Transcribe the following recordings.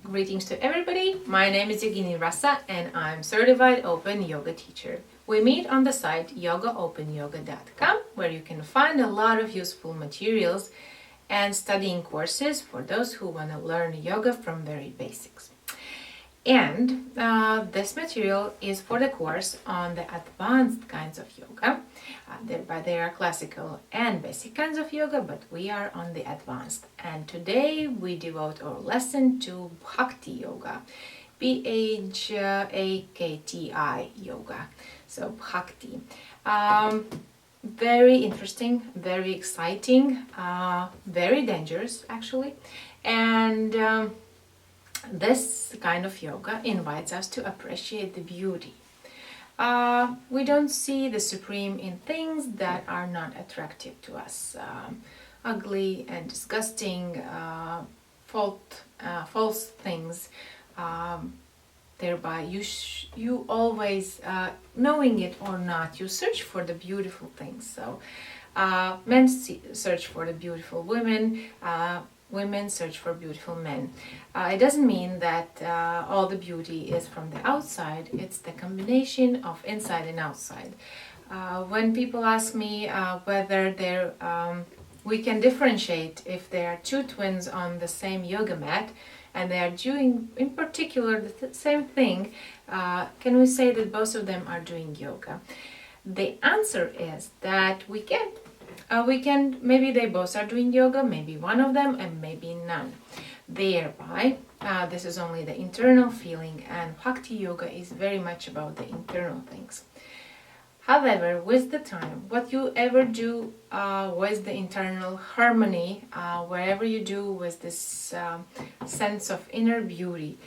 Greetings to everybody. My name is Yogini Rasa and I'm certified open yoga teacher. We meet on the site yogaopenyoga.com where you can find a lot of useful materials and studying courses for those who want to learn yoga from very basics. And this material is for the course on the advanced kinds of yoga. There are classical and basic kinds of yoga, but we are on the advanced. And today we devote our lesson to Bhakti yoga, Bhakti yoga. So Bhakti. Very interesting, very exciting, very dangerous actually. And this kind of yoga invites us to appreciate the beauty. We don't see the supreme in things that are not attractive to us. Ugly and disgusting, false things. Thereby, you always, knowing it or not, you search for the beautiful things. So, men search for the beautiful women. Women search for beautiful men. It doesn't mean that all the beauty is from the outside. It's the combination of inside and outside. When people ask me whether we can differentiate if there are two twins on the same yoga mat and they are doing in particular the same thing, can we say that both of them are doing yoga? The answer is that we can. Maybe they both are doing yoga, maybe one of them, and maybe none. Thereby, this is only the internal feeling, and Bhakti yoga is very much about the internal things. However, with the time, what you ever do with the internal harmony, wherever you do with this sense of inner beauty,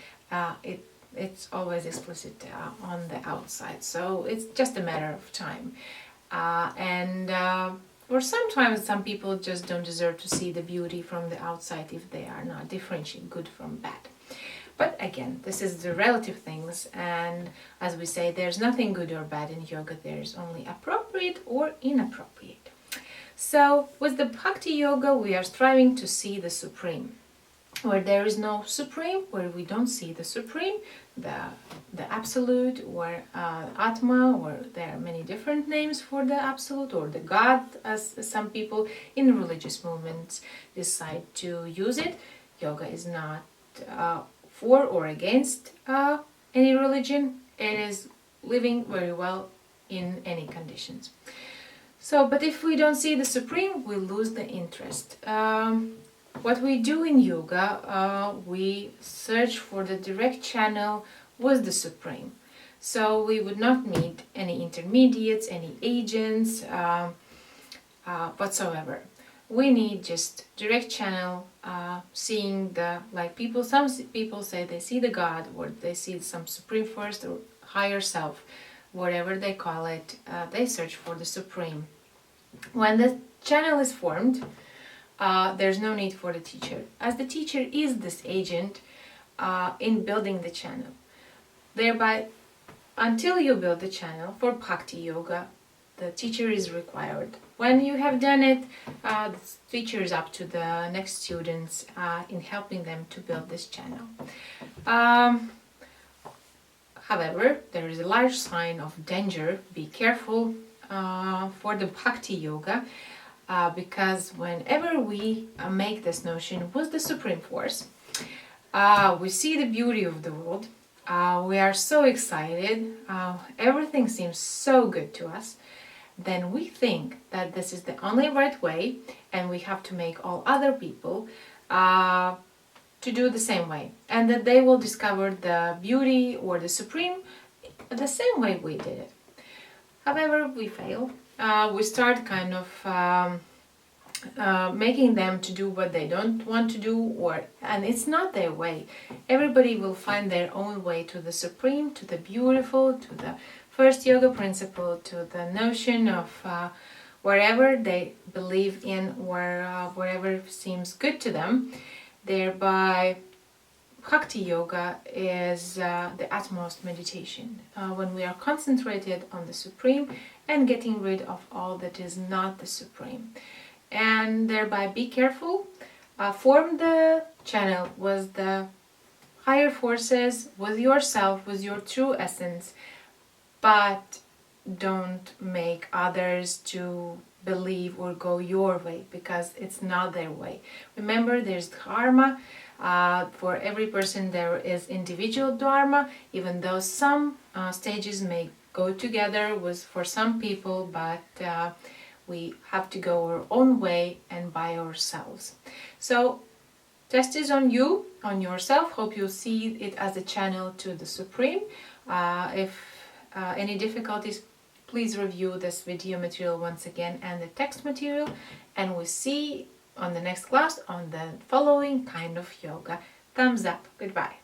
it's always explicit on the outside. So it's just a matter of time. Or sometimes some people just don't deserve to see the beauty from the outside if they are not differentiating good from bad. But again, this is the relative things, and as we say, there's nothing good or bad in yoga, there's only appropriate or inappropriate. So with the Bhakti yoga, we are striving to see the supreme. Where there is no supreme, where we don't see the supreme, the absolute, or Atma, or there are many different names for the absolute, or the God, as some people in religious movements decide to use it. Yoga is not for or against any religion. It is living very well in any conditions. So, but if we don't see the supreme, we lose the interest. What we do in yoga, we search for the direct channel with the Supreme. So we would not need any intermediates, any agents whatsoever. We need just direct channel, seeing some people say they see the God, or they see some Supreme Force or higher self, whatever they call it, they search for the Supreme. When the channel is formed, there's no need for the teacher, as the teacher is this agent in building the channel. Thereby, until you build the channel for Bhakti yoga, the teacher is required. When you have done it, the teacher is up to the next students in helping them to build this channel. However, there is a large sign of danger. Be careful for the Bhakti yoga. Because whenever we make this notion with the Supreme Force, we see the beauty of the world, we are so excited, everything seems so good to us, then we think that this is the only right way and we have to make all other people to do the same way, and that they will discover the beauty or the Supreme the same way we did it. However, we fail. We start kind of making them to do what they don't want to do, and it's not their way. Everybody will find their own way to the Supreme, to the beautiful, to the first yoga principle, to the notion of wherever they believe in, or wherever seems good to them. Thereby, Bhakti yoga is the utmost meditation, when we are concentrated on the Supreme and getting rid of all that is not the Supreme. And thereby be careful, form the channel with the higher forces, with yourself, with your true essence, but don't make others to believe or go your way, because it's not their way. Remember, there's dharma. For every person there is individual dharma, even though some stages may go together with for some people, but we have to go our own way and by ourselves. So test is on you, on yourself. Hope you see it as a channel to the Supreme. If any difficulties, please review this video material once again and the text material, and we'll see on the next class on the following kind of yoga. Thumbs up. Goodbye.